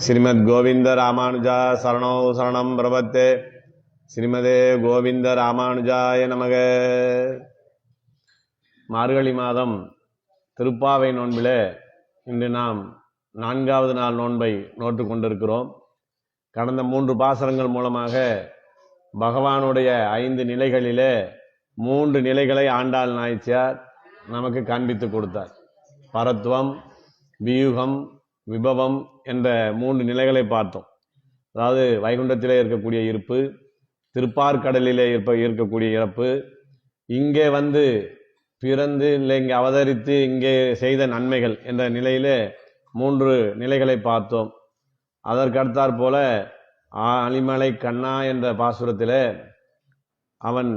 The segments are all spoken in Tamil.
ஸ்ரீமத் கோவிந்த ராமானுஜா சரணோ சரணம் பிரபத்தே. ஸ்ரீமதே கோவிந்த ராமானுஜாய நமக. மார்கழி மாதம் திருப்பாவை நோன்பிலே இன்று நாம் 4வது நாள் நோன்பை நோட்டு கொண்டிருக்கிறோம். கடந்த 3 பாசரங்கள் மூலமாக பகவானுடைய 5 நிலைகளிலே 3 நிலைகளை ஆண்டாள் நாயச்சியார் நமக்கு காண்பித்து கொடுத்தார். பரத்துவம், வியூகம், விபவம் என்ற 3 நிலைகளை பார்த்தோம். அதாவது வைகுண்டத்திலே இருக்கக்கூடிய இருப்பு, திருப்பார்கடலிலே இருக்கக்கூடிய இறப்பு, இங்கே வந்து பிறந்து இல்லை இங்கே அவதரித்து இங்கே செய்த நன்மைகள் என்ற நிலையிலே 3 நிலைகளை பார்த்தோம். அதற்கடுத்தாற் போல அலிமலை கண்ணா என்ற பாசுரத்திலே அவன்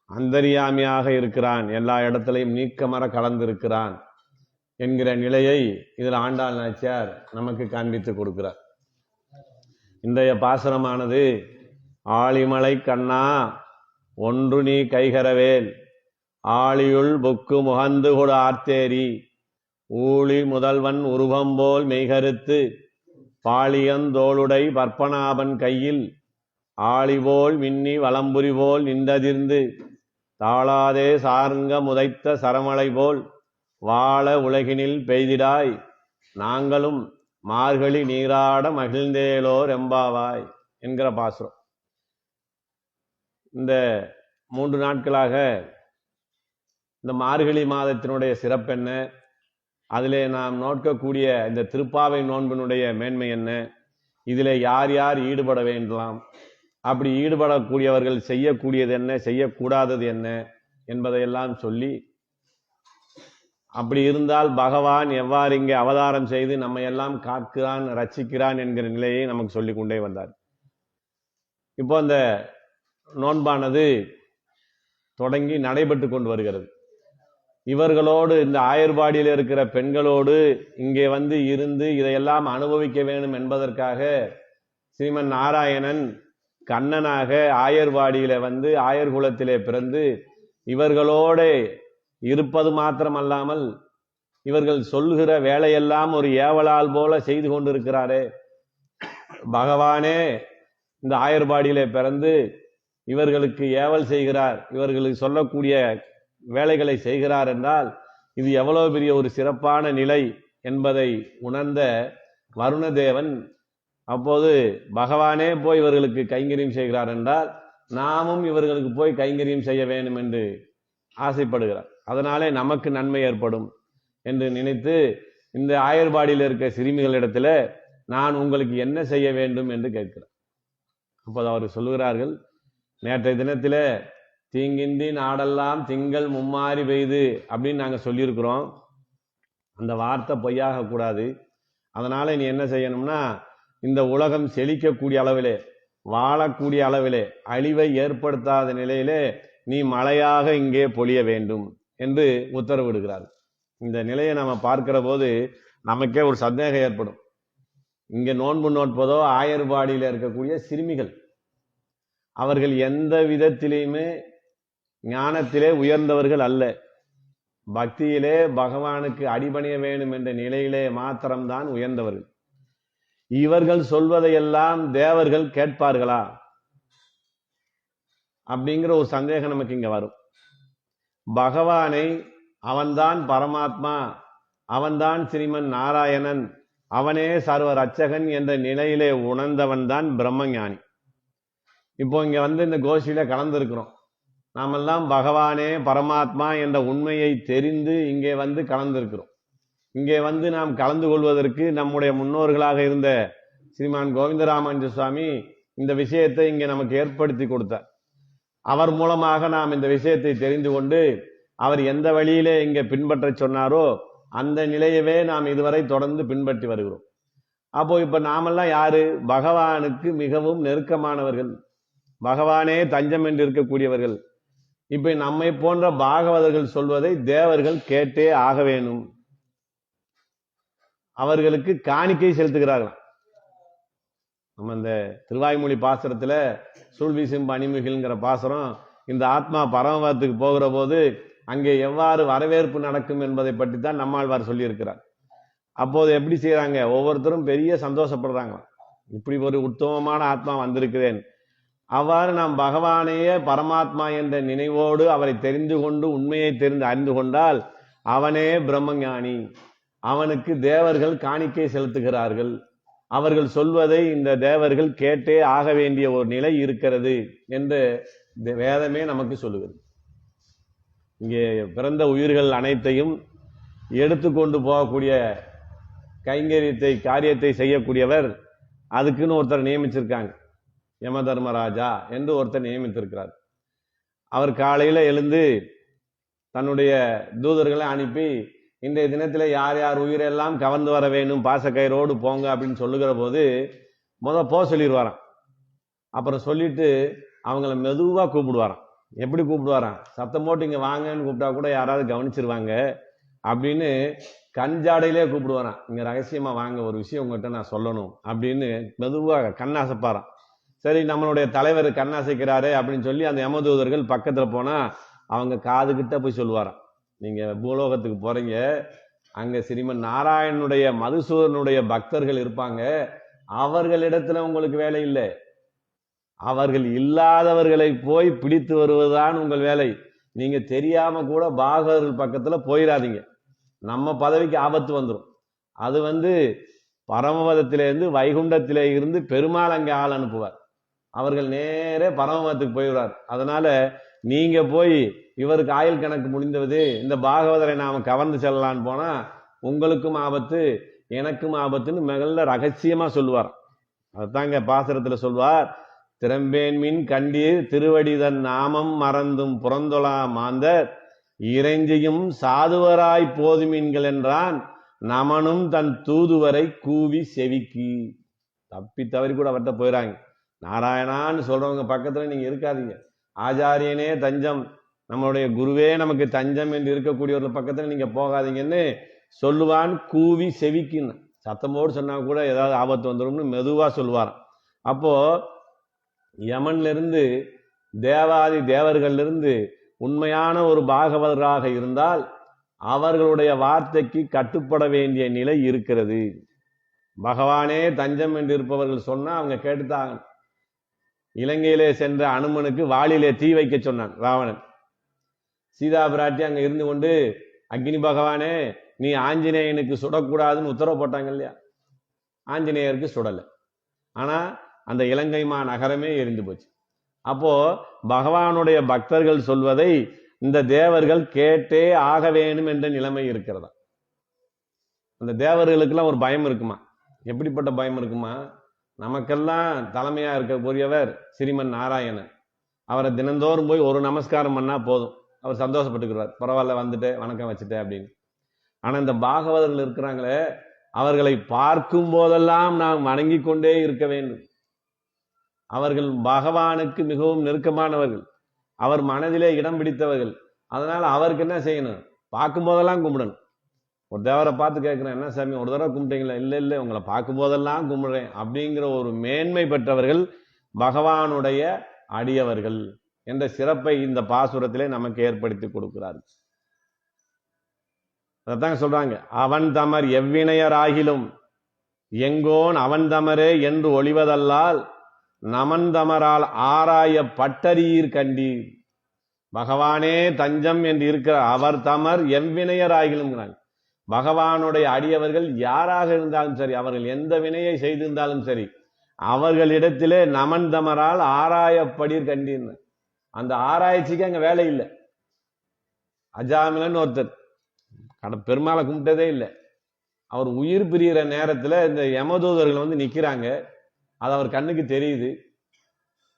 அந்தரியாமியாக இருக்கிறான், எல்லா இடத்திலையும் நீக்கமர கலந்திருக்கிறான் என்கிற நிலையை இதில் ஆண்டாள் நாச்சியார் நமக்கு காண்பித்து கொடுக்கிறார். இன்றைய பாசனமானது ஆழிமலை கண்ணா ஒன்று நீ கைகரவேல் ஆழியுள் புக்கு முகந்து கொடு ஆர்த்தேரி ஊழி முதல்வன் உருவம்போல் மெய்கருத்து பாளியந்தோளுடை பற்பனாபன் கையில் ஆழிபோல் மின்னி வலம்புரிபோல் நின்றதிர்ந்து தாளாதே சார்ங்க முதைத்த சரமலை போல் வாழ உலகினில் பெய்திடாய் நாங்களும் மார்கழி நீராட மகிழ்ந்தேலோர் எம்பாவாய் என்கிற பாசுரம். இந்த 3 நாட்களாக இந்த மார்கழி மாதத்தினுடைய சிறப்பென்ன, அதிலே நாம் நோக்கக்கூடிய இந்த திருப்பாவை நோன்பினுடைய மேன்மை என்ன, இதிலே யார் யார் ஈடுபட வேண்டாம், அப்படி ஈடுபடக்கூடியவர்கள் செய்யக்கூடியது என்ன, செய்யக்கூடாதது என்ன என்பதையெல்லாம் சொல்லி, அப்படி இருந்தால் பகவான் எவ்வாறு இங்கே அவதாரம் செய்து நம்மை எல்லாம் காக்கிறான் ரட்சிக்கிறான் என்கிற நிலையை நமக்கு சொல்லிக் கொண்டே வந்தார். இப்போ அந்த நோன்பானது தொடங்கி நடைபெற்று கொண்டு வருகிறது. இவர்களோடு இந்த ஆயர்பாடியில் இருக்கிற பெண்களோடு இங்கே வந்து இருந்து இதையெல்லாம் அனுபவிக்க வேண்டும் என்பதற்காக ஸ்ரீமன் நாராயணன் கண்ணனாக ஆயர்வாடியில வந்து ஆயர்குலத்திலே பிறந்து இவர்களோட இருப்பது மாத்திரமல்லாமல் இவர்கள் சொல்லுகிற வேலையெல்லாம் ஒரு ஏவலால் போல செய்து கொண்டிருக்கிறாரே. பகவானே இந்த ஆயர்பாடியிலே பிறந்து இவர்களுக்கு ஏவல் செய்கிறார், இவர்களுக்கு சொல்லக்கூடிய வேலைகளை செய்கிறார் என்றால் இது எவ்வளவு பெரிய ஒரு சிறப்பான நிலை என்பதை உணர்ந்த வருணதேவன் அப்போது பகவானே போய் இவர்களுக்கு கைங்கரியம் செய்கிறார் என்றால் நாமும் இவர்களுக்கு போய் கைங்கரியம் செய்ய வேண்டும் என்று ஆசைப்படுகிறார். அதனாலே நமக்கு நன்மை ஏற்படும் என்று நினைத்து இந்த ஆயர்பாடியில் இருக்க சிறுமிகளிடத்துல நான் உங்களுக்கு என்ன செய்ய வேண்டும் என்று கேட்கிறார். அப்போது அவர் சொல்லுகிறார்கள், நேற்றைய தினத்தில தீங்கின்றி நாடெல்லாம் திங்கள் மும்மாறி பெய்து அப்படின்னு நாங்கள் சொல்லியிருக்கிறோம். அந்த வார்த்தை பொய்யாக கூடாது. அதனால நீ என்ன செய்யணும்னா இந்த உலகம் செழிக்கக்கூடிய அளவிலே, வாழக்கூடிய அளவிலே, அழிவை ஏற்படுத்தாத நிலையிலே நீ மழையாக இங்கே பொழிய வேண்டும் என்று உத்தரவிடுகிறார். இந்த நிலையை நம்ம பார்க்கிற போது நமக்கே ஒரு சந்தேகம் ஏற்படும். இங்கே நோன்பு நோட்பதோ ஆயர்பாடியில் இருக்கக்கூடிய சிறுமிகள், அவர்கள் எந்த விதத்திலேயுமே ஞானத்திலே உயர்ந்தவர்கள் அல்ல. பக்தியிலே பகவானுக்கு அடிபணிய வேண்டும் என்ற நிலையிலே மாத்திரம்தான் உயர்ந்தவர்கள். இவர்கள் சொல்வதையெல்லாம் தேவர்கள் கேட்பார்களா அப்படிங்கிற ஒரு சந்தேகம் நமக்கு இங்க வரும். பகவானை அவன்தான் பரமாத்மா, அவன்தான் ஸ்ரீமன் நாராயணன், அவனே சர்வ ரட்சகன் என்ற நிலையிலே உணர்ந்தவன் தான் பிரம்மஞானி. இப்போ இங்க வந்து இந்த கோஷ்டியில கலந்திருக்கிறோம். நாமெல்லாம் பகவானே பரமாத்மா என்ற உண்மையை தெரிந்து இங்கே வந்து கலந்திருக்கிறோம். இங்கே வந்து நாம் கலந்து கொள்வதற்கு நம்முடைய முன்னோர்களாக இருந்த ஸ்ரீமான் கோவிந்தராமானுஜ சுவாமி இந்த விஷயத்தை இங்கே நமக்கு ஏற்படுத்தி கொடுத்தார். அவர் மூலமாக நாம் இந்த விஷயத்தை தெரிந்து கொண்டு அவர் எந்த வழியிலே இங்கே பின்பற்ற சொன்னாரோ அந்த நிலையவே நாம் இதுவரை தொடர்ந்து பின்பற்றி வருகிறோம். அப்போ இப்ப நாமெல்லாம் யாரு? பகவானுக்கு மிகவும் நெருக்கமானவர்கள், பகவானே தஞ்சம் என்று இருக்கக்கூடியவர்கள். இப்ப நம்மை போன்ற பாகவதர்கள் சொல்வதை தேவர்கள் கேட்டே ஆக வேணும். அவர்களுக்கு காணிக்கை செலுத்துகிறார்கள். நம்ம இந்த திருவாய்மொழி பாசுரத்துல சூழ்வீசும் பனிமுகில்ங்கிற பாசுரம், இந்த ஆத்மா பரமபதத்துக்கு போகிற போது அங்கே எவ்வாறு வரவேற்பு நடக்கும் என்பதை பற்றி தான் நம்மாழ்வார் சொல்லியிருக்கிறார். அப்போது எப்படி செய்யறாங்க? ஒவ்வொருத்தரும் பெரிய சந்தோஷப்படுறாங்க, இப்படி ஒரு உத்தமமான ஆத்மா வந்திருக்கிறேன். அவ்வாறு நாம் பகவானையே பரமாத்மா என்ற நினைவோடு அவரை தெரிந்து கொண்டு உண்மையை தெரிந்து அறிந்து கொண்டால் அவனே பிரம்மஞானி. அவனுக்கு தேவர்கள் காணிக்கை செலுத்துகிறார்கள். அவர்கள் சொல்வதை இந்த தேவர்கள் கேட்டே ஆக வேண்டிய ஒரு நிலை இருக்கிறது என்று வேதமே நமக்கு சொல்லுகிறது. இங்கே பிறந்த உயிர்கள் அனைத்தையும் எடுத்துக்கொண்டு போகக்கூடிய காரியத்தை செய்யக்கூடியவர் அதுக்குன்னு ஒருத்தர் நியமிச்சிருக்காங்க. யம தர்மராஜா என்று ஒருத்தர் நியமித்திருக்கிறார். அவர் காலையில எழுந்து தன்னுடைய தூதர்களை அனுப்பி இன்றைய தினத்தில் யார் யார் உயிரெல்லாம் கவர்ந்து வர வேண்டும் பாசக்கயிறோடு போங்க அப்படின்னு சொல்லுகிற போது போக சொல்லிடுவாராம். அப்புறம் சொல்லிட்டு அவங்கள மெதுவா கூப்பிடுவாராம். எப்படி கூப்பிடுவாராம்? சத்தம் போட்டு இங்க வாங்கன்னு கூப்பிட்டா கூட யாராவது கவனிச்சிருவாங்க அப்படின்னு கஞ்சாடையிலே கூப்பிடுவாராம். இங்க ரகசியமா வாங்க, ஒரு விஷயம் உங்ககிட்ட நான் சொல்லணும் அப்படின்னு மெதுவா கண்ணாசைப்பாராம். சரி, நம்மளுடைய தலைவர் கண்ணாசைக்கிறாரு அப்படின்னு சொல்லி அந்த யமதூதர்கள் பக்கத்துல போனா அவங்க காது கிட்ட போய் சொல்லுவாராம், நீங்க பூலோகத்துக்கு போறீங்க, அங்க ஸ்ரீமன் நாராயணனுடைய மதுசூதனுடைய பக்தர்கள் இருப்பாங்க, அவர்களிடத்துல உங்களுக்கு வேலை இல்லை, அவர்கள் இல்லாதவர்களை போய் பிடித்து வருவதுதான் உங்கள் வேலை. நீங்க தெரியாம கூட பாகவதர்கள் பக்கத்துல போயிடாதீங்க, நம்ம பதவிக்கு ஆபத்து வந்துடும். அது பரமபதத்திலிருந்து வைகுண்டத்திலே இருந்து பெருமாள் அங்கே ஆள் அனுப்புவார். அவர்கள் நேரே பரமபதத்துக்கு போயிடுவார். அதனால நீங்க போய் இவருக்கு ஆயுள் கணக்கு முடிந்தது, இந்த பாகவதரை நாம கவர்ந்து செல்லலான்னு போனா உங்களுக்கும் ஆபத்து எனக்கும் ஆபத்துன்னு மெல்ல ரகசியமா சொல்லுவார். அதுதாங்க பாசுரத்துல சொல்வார், திறம்பேன் மின் கண்டீர் திருவடிதன் நாமம் மறந்தும் புறந்தொழா மாந்தர் இறைஞ்சியும் சாதுவராய் போதுமீன்கள் என்றான் நமனும் தன் தூதுவரை கூவி செவிக்கு. தப்பி தவறி கூட அவர்கிட்ட போயிறாங்க. நாராயணான்னு சொல்றவங்க பக்கத்துல நீங்க இருக்காதீங்க, ஆச்சாரியனே தஞ்சம், நம்மளுடைய குருவே நமக்கு தஞ்சம் என்று இருக்கக்கூடியவர்கள் பக்கத்துல நீங்க போகாதீங்கன்னு சொல்லுவான். கூவி செவிக்குன்னு சத்தமோடு சொன்னா கூட ஏதாவது ஆபத்து வந்துடும்னு மெதுவா சொல்லுவாராம். அப்போ யமன்ல இருந்து தேவாதி தேவர்கள்ல இருந்து உண்மையான ஒரு பாகவதராக இருந்தால் அவர்களுடைய வார்த்தைக்கு கட்டுப்பட வேண்டிய நிலை இருக்கிறது. பகவானே தஞ்சம் என்று இருப்பவர்கள் சொன்னா அவங்க கேட்டுத்தாங்க. இலங்கையிலே சென்ற அனுமனுக்கு வாளிலே தீ வைக்க சொன்னான் ராவணன். சீதா பிராட்டி அங்க இருந்து கொண்டு அக்னி பகவானே நீ ஆஞ்சநேயனுக்கு சுடக்கூடாதுன்னு உத்தரவு போட்டாங்க இல்லையா, ஆஞ்சநேயருக்கு சுடல, ஆனா அந்த இலங்கை நகரமே எரிந்து போச்சு. அப்போ பகவானுடைய பக்தர்கள் சொல்வதை இந்த தேவர்கள் கேட்டே ஆக வேண்டும் என்ற நிலைமை இருக்கிறதா. அந்த தேவர்களுக்கெல்லாம் ஒரு பயம் இருக்குமா? எப்படிப்பட்ட பயம் இருக்குமா? நமக்கெல்லாம் தலைமையா இருக்கக்கூடியவர் ஸ்ரீமன் நாராயணன். அவரை தினந்தோறும் போய் ஒரு நமஸ்காரம் பண்ணா போதும், அவர் சந்தோஷப்பட்டுக்கிறார், பரவாயில்ல வந்துட்டேன் வணக்கம் வச்சுட்டேன் அப்படின்னு. ஆனா இந்த பாகவதர்கள் இருக்கிறாங்களே, அவர்களை பார்க்கும் போதெல்லாம் நாம் வணங்கி கொண்டே இருக்க வேண்டும். அவர்கள் பகவானுக்கு மிகவும் நெருக்கமானவர்கள், அவர் மனதிலே இடம் பிடித்தவர்கள். அதனால அவருக்கு என்ன செய்யணும்? பார்க்கும் போதெல்லாம் கும்பிடணும். ஒரு தேவரை பார்த்து கேட்கிறேன், என்ன சாமி ஒரு தடவை கும்பிட்டீங்களா? இல்லை இல்லை, உங்களை பார்க்கும் போதெல்லாம் கும்பிடுறேன் அப்படிங்கிற ஒரு மேன்மை பெற்றவர்கள் பகவானுடைய அடியவர்கள் என்ற சிறப்பை இந்த பாசுரத்திலே நமக்கு ஏற்படுத்தி கொடுக்கிறார்கள். அதைத்தாங்க சொல்றாங்க, அவன் தமர் எவ்வினையராகிலும் எங்கோன் அவன் தமரே என்று ஒளிவதல்லால் நமன் தமரால் ஆராய பட்டரீர் கண்டீர். பகவானே தஞ்சம் என்று இருக்கிற அவர் தமர் எவ்வினையராகிலும், பகவானுடைய அடியவர்கள் யாராக இருந்தாலும் சரி, அவர்கள் எந்த வினையை செய்திருந்தாலும் சரி, அவர்களிடத்திலே நமன் தமரால் ஆராயப்படீர் கண்டீர். அந்த ஆராய்ச்சிக்கு அங்க வேலை இல்லை. அஜாமிலன் ஒருத்தர் பெருமாளை கும்பிட்டதே இல்லை. அவர் உயிர் பிரிகிற நேரத்துல இந்த யமதூதர்கள் நிக்கிறாங்க. அது அவர் கண்ணுக்கு தெரியுது.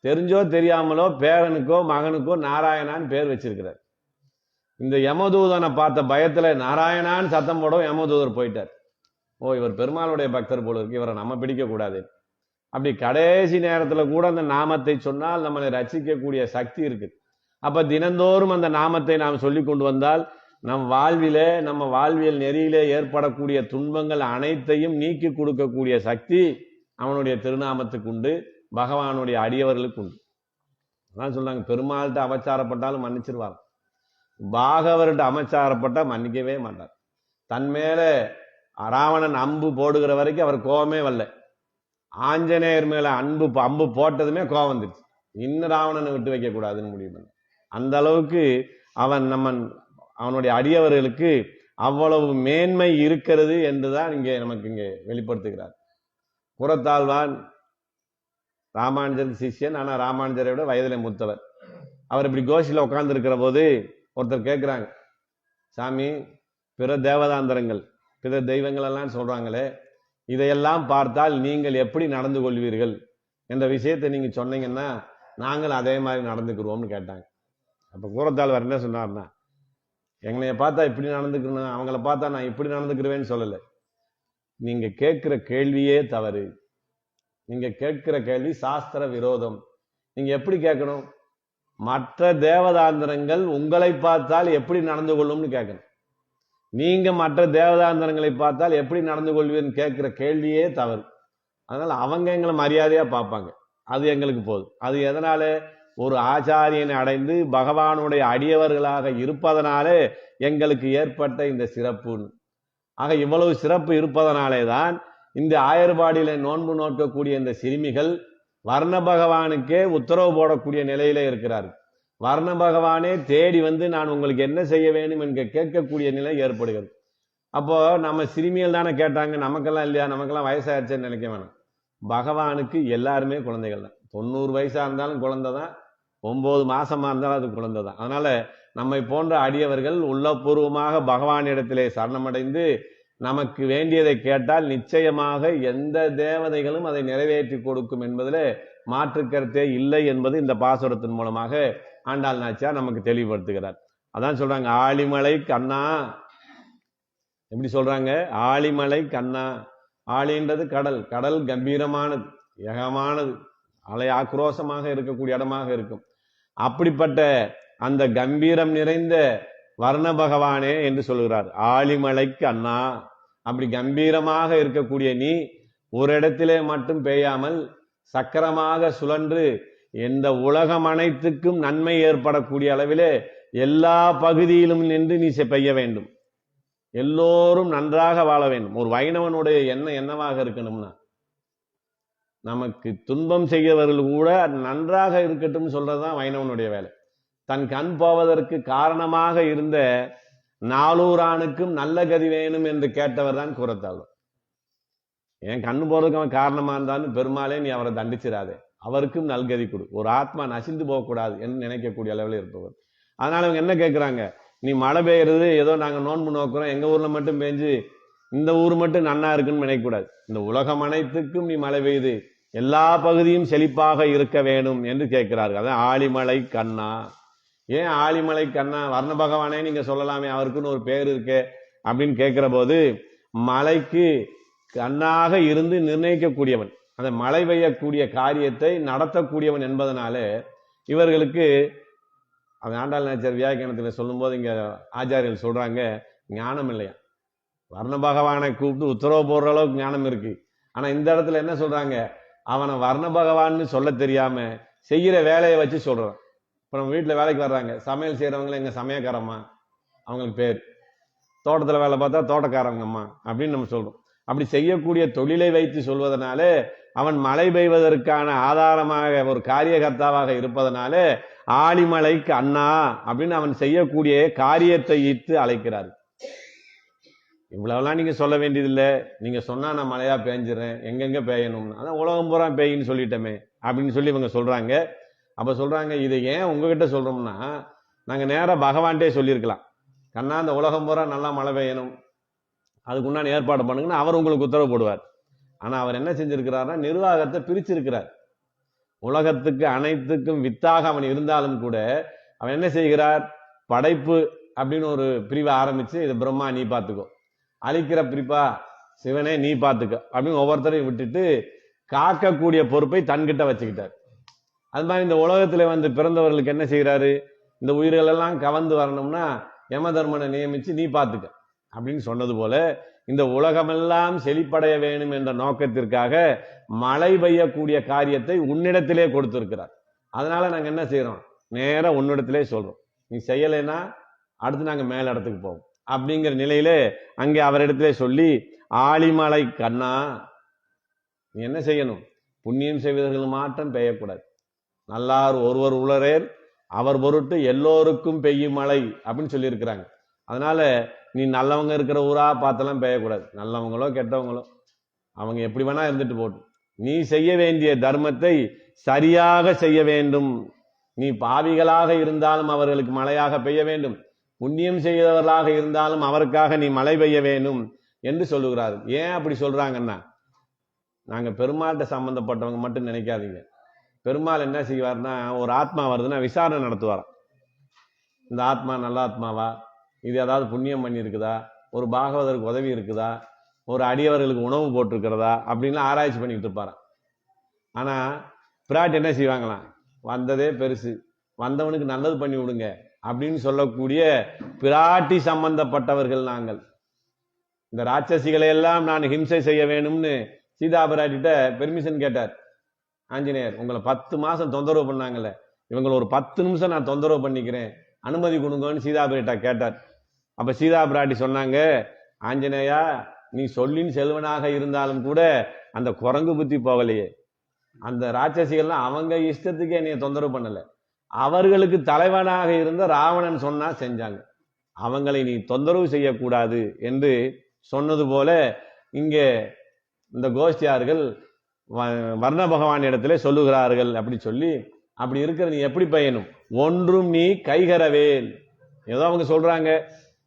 தெரிஞ்சோ தெரியாமலோ பேரனுக்கோ மகனுக்கோ நாராயணான்னு பேர் வச்சிருக்கிறார். இந்த யமதூதனை பார்த்த பயத்துல நாராயணான்னு சத்தம் போடவும் யமதூதர் போயிட்டார். ஓ, இவர் பெருமாளுடைய பக்தர் போல இருக்கு, இவரை நம்ம பிடிக்க கூடாது. அப்படி கடைசி நேரத்துல கூட அந்த நாமத்தை சொன்னால் நம்மளை ரசிக்கக்கூடிய சக்தி இருக்கு. அப்ப தினந்தோறும் அந்த நாமத்தை நாம் சொல்லி கொண்டு வந்தால் நம் வாழ்விலே, நம்ம வாழ்வியல் நெறியிலே ஏற்படக்கூடிய துன்பங்கள் அனைத்தையும் நீக்கி கொடுக்கக்கூடிய சக்தி அவனுடைய திருநாமத்துக்கு உண்டு, பகவானுடைய அடியவர்களுக்கு உண்டு. அதான் சொல்றாங்க, பெருமாள்கிட்ட அபச்சாரப்பட்டாலும் மன்னிச்சிருவார், பாகவர்கிட்ட அபச்சாரப்பட்டா மன்னிக்கவே மாட்டார். தன் மேல ராவணன் அம்பு போடுகிற வரைக்கும் அவர் கோபமே வரல. ஆஞ்சநேயர் மேல அம்பு போட்டதுமே கோபம் வந்துருச்சு. இன்னும் ராவணனை விட்டு வைக்க கூடாதுன்னு முடிவு பண்ண. அந்த அளவுக்கு அவனுடைய அடியவர்களுக்கு அவ்வளவு மேன்மை இருக்கிறது என்றுதான் நமக்கு இங்கே வெளிப்படுத்துகிறார். புறத்தாழ்வான் ராமானுஜர் சிஷ்யன், ஆனா ராமானுஜரை விட வயதிலே மூத்தவர். அவர் இப்படி கோஷில உட்கார்ந்து இருக்கிற போது ஒருத்தர் கேட்கிறாங்க, சாமி, பிற தேவதாந்தரங்கள் பிற தெய்வங்கள் எல்லாம் சொல்றாங்களே, இதையெல்லாம் பார்த்தால் நீங்கள் எப்படி நடந்து கொள்வீர்கள் என்ற விஷயத்தை நீங்க சொன்னீங்கன்னா நாங்கள் அதே மாதிரி நடந்துக்கிறோம்னு கேட்டாங்க. அப்ப கூறத்தாழ்வார் என்ன சொன்னார்னா, எங்களைய பார்த்தா இப்படி நடந்துக்கணும், அவங்கள பார்த்தா நான் இப்படி நடந்துக்கிறவேன்னு சொல்லலை. நீங்க கேட்கிற கேள்வியே தவறு. நீங்க கேட்கிற கேள்வி சாஸ்திர விரோதம். நீங்க எப்படி கேட்கணும்? மற்ற தேவதாந்திரங்கள் உங்களை பார்த்தால் எப்படி நடந்து கொள்ளும்னு கேட்கணும். நீங்க மற்ற தேவதாந்திரங்களை பார்த்தால் எப்படி நடந்து கொள்வீர்னு கேட்கிற கேள்வியே தவறு. அதனால அவங்க எங்களை மரியாதையா பார்ப்பாங்க, அது எங்களுக்கு போதும். அது எதனால? ஒரு ஆச்சாரியனை அடைந்து பகவானுடைய அடியவர்களாக இருப்பதனாலே எங்களுக்கு ஏற்பட்ட இந்த சிறப்புன்னு. ஆக இவ்வளவு சிறப்பு இருப்பதனாலே தான் இந்த ஆயர்பாடியில நோன்பு நோக்கக்கூடிய இந்த சிறுமிகள் வர்ண பகவானுக்கே உத்தரவு போடக்கூடிய நிலையில இருக்கிறார்கள். வர்ண பகவானே தேடி வந்து நான் உங்களுக்கு என்ன செய்ய வேண்டும் என்று கேட்கக்கூடிய நிலை ஏற்படுகிறது. அப்போ நம்ம சிறுமிகள் தானே கேட்டாங்க, நமக்கெல்லாம் இல்லையா, நமக்கெல்லாம் வயசாயிருச்சேன்னு நினைக்க வேணாம். பகவானுக்கு எல்லாருமே குழந்தைகள் தான். 90 வயசா இருந்தாலும் குழந்தை தான், 9 மாசமா இருந்தாலும் அது குழந்தை தான். அதனால நம்மை போன்ற அடியவர்கள் உள்ளபூர்வமாக பகவானிடத்திலே சரணமடைந்து நமக்கு வேண்டியதை கேட்டால் நிச்சயமாக எந்த தேவதைகளும் அதை நிறைவேற்றி கொடுக்கும் என்பதில் மாற்று கருத்தே இல்லை என்பது இந்த பாசுரத்தின் மூலமாக ஆண்டாள் நாச்சியார் நமக்கு தெளிவுபடுத்துகிறார். அதான் சொல்றாங்க, ஆழிமலை கண்ணா. எப்படி சொல்றாங்க? ஆழிமலை கண்ணா. ஆழின்றது கடல். கடல் கம்பீரமானது, ஏகமானது, அலை ஆக்ரோஷமாக இருக்கக்கூடிய இடமாக இருக்கும். அப்படிப்பட்ட அந்த கம்பீரம் நிறைந்த வர்ண பகவானே என்று சொல்கிறார். ஆழிமலைக்கு அண்ணா. அப்படி கம்பீரமாக இருக்கக்கூடிய நீ ஒரு இடத்திலே மட்டும் பெய்யாமல் சக்கரமாக சுழன்று எந்த உலகம் அனைத்துக்கும் நன்மை ஏற்படக்கூடிய அளவிலே எல்லா பகுதியிலும் நின்று நீ பெய்ய வேண்டும். எல்லோரும் நன்றாக வாழ வேண்டும். ஒரு வைணவனுடைய எண்ணம் என்னவாக இருக்கணும்னா, நமக்கு துன்பம் செய்கிறவர்கள் கூட நன்றாக இருக்கட்டும் சொல்றதுதான் வைணவனுடைய வேலை. தன் கண் போவதற்கு காரணமாக இருந்த நாளூரானுக்கும் நல்ல கதி வேணும் என்று கேட்டவர் தான் கூறத்தாழ்வார். என் கண்ணு போறதுக்கு அவன் காரணமா இருந்தாலும் பெருமாளே நீ அவரை தண்டிச்சிடாதே, அவருக்கும் நல்கதி கொடு, ஒரு ஆத்மா நசிந்து போகக்கூடாது என்று நினைக்கக்கூடிய அளவில் இருப்பவர். அதனால அவங்க என்ன கேட்கிறாங்க, நீ மழை பெய்யறது ஏதோ நாங்க நோன்பு நோக்குறோம், எங்க ஊர்ல மட்டும் பெஞ்சு இந்த ஊர் மட்டும் நன்னா இருக்குன்னு நினைக்கக்கூடாது. இந்த உலகம் அனைத்துக்கும் நீ மழை பெய்து எல்லா பகுதியும் செழிப்பாக இருக்க வேணும் என்று கேட்கிறார்கள். அதான் ஆழிமலை கண்ணா. ஏன் ஆழிமலை கண்ணா? வர்ண பகவானே நீங்க சொல்லலாமே, அவருக்குன்னு ஒரு பேர் இருக்கு அப்படின்னு கேட்கிற போது, மலைக்கு கண்ணாக இருந்து நிர்ணயிக்கக்கூடியவன், அந்த மழை பெய்யக்கூடிய காரியத்தை நடத்தக்கூடியவன் என்பதனால இவர்களுக்கு அது ஆண்டாள் நாச்சியார் வியாக்கியானத்தில் சொல்லும் போது இங்க ஆச்சாரியர்கள் சொல்றாங்க, ஞானம் இல்லையா. வர்ண பகவானை கூப்பிட்டு உத்தரவு போடுற அளவுக்கு ஞானம் இருக்கு. ஆனா இந்த இடத்துல என்ன சொல்றாங்க, அவனை வர்ண பகவான்னு சொல்ல தெரியாம செய்யற வேலையை வச்சு சொல்றான். இப்ப நம்ம வீட்டுல வேலைக்கு வர்றாங்க, சமையல் செய்யறவங்களை எங்க சமயக்காரம்மா, அவங்களுக்கு பேர். தோட்டத்துல வேலை பார்த்தா தோட்டக்காரங்கம்மா அப்படின்னு நம்ம சொல்றோம். அப்படி செய்யக்கூடிய தொழிலை வைத்து சொல்வதனால அவன் மழை பெய்வதற்கான ஆதாரமாக ஒரு காரியகர்த்தாவாக இருப்பதனால ஆழிமலைக்கு அண்ணா அப்படின்னு அவன் செய்யக்கூடிய காரியத்தை இட்டு அழைக்கிறார். இவ்வளவுலாம் நீங்க சொல்ல வேண்டியதில்லை, நீங்க சொன்னா நான் மழையா பெஞ்சிடறேன், எங்கெங்க பெய்யணும்னு, அதான் உலகம் பூரா பெய்யின்னு சொல்லிட்டோமே அப்படின்னு சொல்லி இவங்க சொல்றாங்க. அப்ப சொல்றாங்க, இதை ஏன் உங்ககிட்ட சொல்றோம்னா, நாங்க நேரம் பகவான்கிட்டே சொல்லியிருக்கலாம், கண்ணா அந்த உலகம் பூரா நல்லா மழை பெய்யணும், அதுக்கு உண்டான ஏற்பாடு பண்ணுங்கன்னா அவர் உங்களுக்கு உத்தரவு போடுவார். ஆனா அவர் என்ன செஞ்சிருக்கிறார்னா, நிர்வாகத்தை பிரிச்சிருக்கிறார். உலகத்துக்கு அனைத்துக்கும் வித்தாக அவன் இருந்தாலும் கூட அவன் என்ன செய்கிறார், படைப்பு அப்படின்னு ஒரு பிரிவை ஆரம்பிச்சு, இது பிரம்மா நீ பார்த்துக்கோ, அழிக்கிற பிரிப்பா சிவனே நீ பார்த்துக்க அப்படின்னு ஒவ்வொருத்தரையும் விட்டுட்டு காக்கக்கூடிய பொறுப்பை தன்கிட்ட வச்சுக்கிட்டார். அது மாதிரி இந்த உலகத்துல வந்து பிறந்தவர்களுக்கு என்ன செய்கிறாரு, இந்த உயிர்கள் எல்லாம் கவர்ந்து வரணும்னா யம தர்மனை நியமிச்சு நீ பார்த்துக்க அப்படின்னு சொன்னது போல இந்த உலகமெல்லாம் செழிப்படைய வேணும் என்ற நோக்கத்திற்காக மழை பெய்யக்கூடிய காரியத்தை உன்னிடத்திலே கொடுத்திருக்கிறார். அதனால நாங்க என்ன செய்யறோம், நேரா உன்னிடத்திலே சொல்றோம், நீ செய்யலைன்னா அடுத்து நாங்க மேல இடத்துக்கு போவோம் அப்படிங்கிற நிலையிலே அங்கே அவரிடத்திலே சொல்லி ஆழிமலை கண்ணா, நீ என்ன செய்யணும்? புண்ணியம் செய்வதற்கு மாற்றம் பெய்யக்கூடாது. நல்லார் ஒருவர் உளரேல் அவர் பொருட்டு எல்லோருக்கும் பெய்யும் மழை அப்படின்னு சொல்லியிருக்கிறாங்க. அதனால நீ நல்லவங்க இருக்கிற ஊரா பார்த்தெல்லாம் பெய்யக்கூடாது. நல்லவங்களோ கெட்டவங்களோ அவங்க எப்படி வேணா இருந்துட்டு போட்டும். நீ செய்ய வேண்டிய தர்மத்தை சரியாக செய்ய வேண்டும். நீ பாவிகளாக இருந்தாலும் அவர்களுக்கு மழையாக பெய்ய வேண்டும், புண்ணியம் செய்தவர்களாக இருந்தாலும் அவருக்காக நீ மழை பெய்ய வேண்டும் என்று சொல்லுகிறார்கள். ஏன் அப்படி சொல்றாங்கன்னா, நாங்க பெருமாள்கிட்ட சம்பந்தப்பட்டவங்க மட்டும் நினைக்காதீங்க. பெருமாள் என்ன செய்வார்னா, ஒரு ஆத்மா வருதுன்னா விசாரணை நடத்துவாராம். இந்த ஆத்மா நல்ல ஆத்மாவா, இது ஏதாவது புண்ணியம் பண்ணி இருக்குதா, ஒரு பாகவதற்கு உதவி இருக்குதா, ஒரு அடியவர்களுக்கு உணவு போட்டிருக்கிறதா அப்படின்லாம் ஆராய்ச்சி பண்ணிக்கிட்டு இருப்பாராம். ஆனா பிராட் என்ன செய்வாங்களாம், வந்ததே பெருசு, வந்தவனுக்கு நல்லது பண்ணி விடுங்க அப்படின்னு சொல்லக்கூடிய பிராட்டி சம்பந்தப்பட்டவர்கள் நாங்கள். இந்த ராட்சசிகளை எல்லாம் நான் ஹிம்சை செய்ய வேணும்னு சீதா பிராட்டிட்ட பெர்மிஷன் கேட்டார் ஆஞ்சநேயர். உங்களை 10 மாசம் தொந்தரவு பண்ணாங்கல்ல, இவங்களை ஒரு 10 நிமிஷம் நான் தொந்தரவு பண்ணிக்கிறேன், அனுமதி கொடுங்கன்னு சீதா பிராட்டா கேட்டார். அப்ப சீதா பிராட்டி சொன்னாங்க, ஆஞ்சநேயா, நீ சொல்லின் செல்வனாக இருந்தாலும் கூட அந்த குரங்கு புத்தி போகலையே. அந்த ராட்சசிகள்லாம் அவங்க இஷ்டத்துக்கே நீ தொந்தரவு பண்ணல, அவர்களுக்கு தலைவனாக இருந்த ராவணன் சொன்னா செஞ்சாங்க, அவங்களை நீ தொந்தரவு செய்யக்கூடாது என்று சொன்னது போல இங்கே இந்த கோஷ்டியார்கள் வர்ண பகவான் இடத்துல சொல்லுகிறார்கள். அப்படி சொல்லி, அப்படி இருக்கிற நீ எப்படி பயனும்? ஒன்றும் நீ கைகரவேல். ஏதோ அவங்க சொல்றாங்க,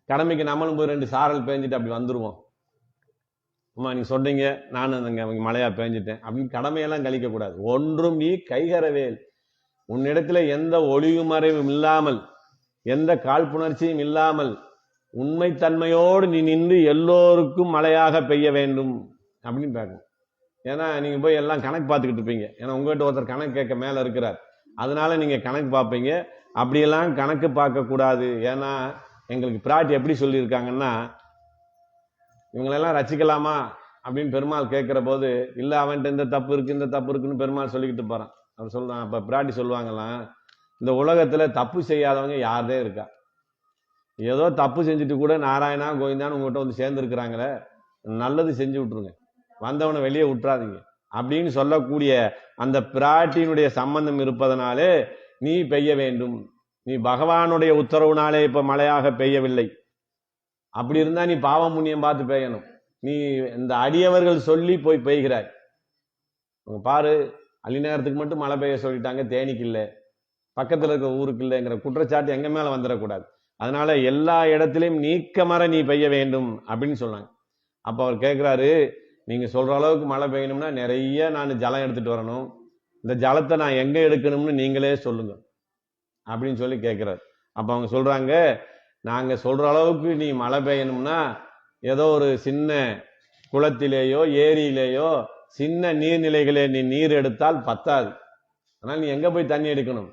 கடமைக்கு நம்மளும் போய் 2 சாரல் பேஞ்சிட்டு அப்படி வந்துருவோம். அம்மா நீ சொல்றீங்க, நானும் அவங்க மழையா பேஞ்சிட்டேன் அப்படின்னு கடமையெல்லாம் கழிக்க கூடாது. ஒன்றும் நீ கைகரவேல். உன்னிடத்துல எந்த ஒளிவு மறைவும் இல்லாமல், எந்த காழ்ப்புணர்ச்சியும் இல்லாமல் உண்மைத்தன்மையோடு நீ நின்று எல்லோருக்கும் மழையாக பெய்ய வேண்டும் அப்படின்னு பார்க்கணும். ஏன்னா நீங்க போய் எல்லாம் கணக்கு பார்த்துக்கிட்டு இருப்பீங்க. ஏன்னா உங்ககிட்ட ஒருத்தர் கணக்கு கேட்க மேல இருக்கிறார், அதனால நீங்க கணக்கு பார்ப்பீங்க. அப்படியெல்லாம் கணக்கு பார்க்க கூடாது. ஏன்னா எங்களுக்கு பிராட்டி எப்படி சொல்லியிருக்காங்கன்னா, இவங்களெல்லாம் ரசிக்கலாமா அப்படின்னு பெருமாள் கேட்கிற போது, இல்ல அவன்கிட்ட இந்த தப்பு இருக்கு இந்த தப்பு இருக்குன்னு பெருமாள் சொல்லிக்கிட்டு போறான். அவர் சொல்றான், அப்ப பிராட்டி சொல்லுவாங்களாம், இந்த உலகத்துல தப்பு செய்யாதவங்க யாரே இருக்கா? ஏதோ தப்பு செஞ்சுட்டு கூட நாராயணா கோவிந்தான்னு உங்ககிட்ட வந்து சேர்ந்து இருக்கிறாங்களே, நல்லது செஞ்சு விட்டுருங்க, வந்தவனை வெளியே விட்டுறாதீங்க அப்படின்னு சொல்லக்கூடிய அந்த பிராட்டியினுடைய சம்பந்தம் இருப்பதனாலே நீ பெய்ய வேண்டும். நீ பகவானுடைய உத்தரவுனாலே இப்ப மழையாக பெய்யவில்லை. அப்படி இருந்தா நீ பாவம் புண்ணியம் பார்த்து பெய்யணும். நீ இந்த அடியவர்கள் சொல்லி போய் பெய்கிறாய். பாரு, அள்ளி நேரத்துக்கு மட்டும் மழை பெய்ய சொல்லிட்டாங்க, தேனிக்கு இல்லை, பக்கத்துல இருக்க ஊருக்கு இல்லைங்கிற குற்றச்சாட்டு எங்க மேல வந்துடக்கூடாது. அதனால எல்லா இடத்திலையும் நீக்கமற நீ பெய்ய வேண்டும் அப்படின்னு சொன்னாங்க. அப்ப அவர் கேட்கிறாரு, நீங்க சொல்ற அளவுக்கு மழை பெய்யணும்னா நிறைய நான் ஜலம் எடுத்துட்டு வரணும், இந்த ஜலத்தை நான் எங்க எடுக்கணும்னு நீங்களே சொல்லுங்க அப்படின்னு சொல்லி கேட்கிறாரு. அப்ப அவங்க சொல்றாங்க, நாங்க சொல்ற அளவுக்கு நீ மழை பெய்யணும்னா ஏதோ ஒரு சின்ன குளத்திலேயோ ஏரியிலேயோ சின்ன நீர்நிலைகளே நீ நீர் எடுத்தால் பத்தாது. ஆனால் நீ எங்க போய் தண்ணி எடுக்கணும்?